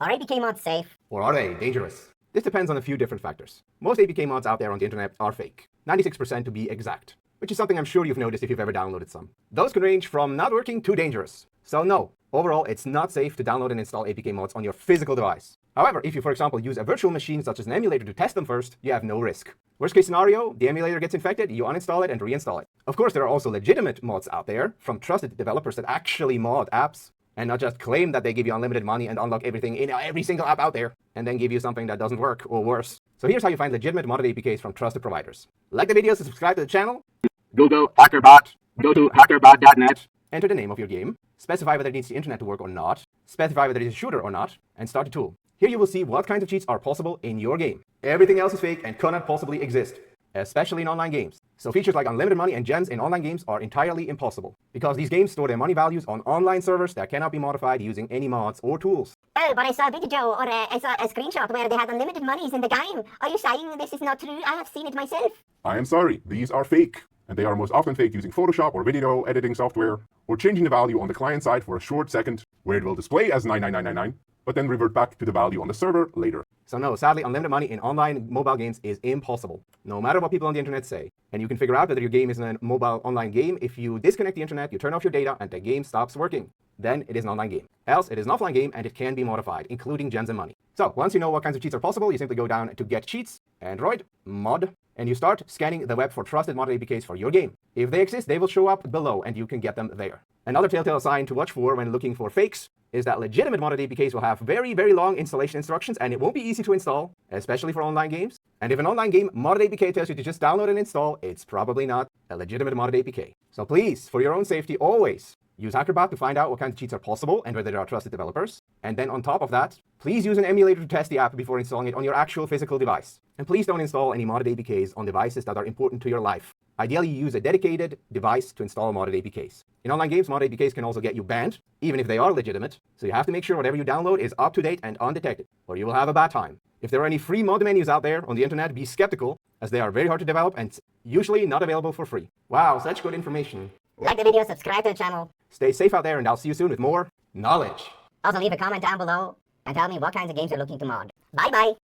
Are APK mods safe? Or are they dangerous? This depends on a few different factors. Most APK mods out there on the internet are fake, 96% to be exact, which is something I'm sure you've noticed if you've ever downloaded some. Those can range from not working to dangerous. So no, overall it's not safe to download and install APK mods on your physical device. However, if you, for example, use a virtual machine such as an emulator to test them first, you have no risk. Worst case scenario, the emulator gets infected, you uninstall it and reinstall it. Of course, there are also legitimate mods out there from trusted developers that actually mod apps and not just claim that they give you unlimited money and unlock everything in every single app out there, and then give you something that doesn't work, or worse. So here's how you find legitimate modded APKs from trusted providers. Like the videos and subscribe to the channel. Google HackerBot. Go to hackerbot.net. Enter the name of your game. Specify whether it needs the internet to work or not. Specify whether it is a shooter or not. And start the tool. Here you will see what kinds of cheats are possible in your game. Everything else is fake and cannot possibly exist, especially in online games. So features like unlimited money and gems in online games are entirely impossible, because these games store their money values on online servers that cannot be modified using any mods or tools. Oh, but I saw a video or I saw a screenshot where they had unlimited monies in the game. Are you saying this is not true? I have seen it myself. I am sorry, these are fake. And they are most often fake using Photoshop or video editing software, or changing the value on the client side for a short second, where it will display as 99999, but then revert back to the value on the server later. So no, sadly, unlimited money in online mobile games is impossible, no matter what people on the internet say. And you can figure out whether your game is a mobile online game if you disconnect the internet, you turn off your data, and the game stops working. Then it is an online game. Else, it is an offline game and it can be modified, including gems and money. So once you know what kinds of cheats are possible, you simply go down to Get Cheats, Android, Mod, and you start scanning the web for trusted modded APKs for your game. If they exist, they will show up below and you can get them there. Another telltale sign to watch for when looking for fakes is that legitimate modded APKs will have very, very long installation instructions, and it won't be easy to install, especially for online games. And if an online game modded APK tells you to just download and install, it's probably not a legitimate modded APK. So please, for your own safety, always use HackerBot to find out what kinds of cheats are possible and whether there are trusted developers. And then on top of that, please use an emulator to test the app before installing it on your actual physical device. And please don't install any modded APKs on devices that are important to your life. Ideally, use a dedicated device to install modded APKs. In online games, modded APKs can also get you banned, even if they are legitimate. So you have to make sure whatever you download is up to date and undetected, or you will have a bad time. If there are any free mod menus out there on the internet, be skeptical, as they are very hard to develop and usually not available for free. Wow, such good information. Like the video, subscribe to the channel. Stay safe out there, and I'll see you soon with more knowledge. Also leave a comment down below and tell me what kinds of games you're looking to mod. Bye bye.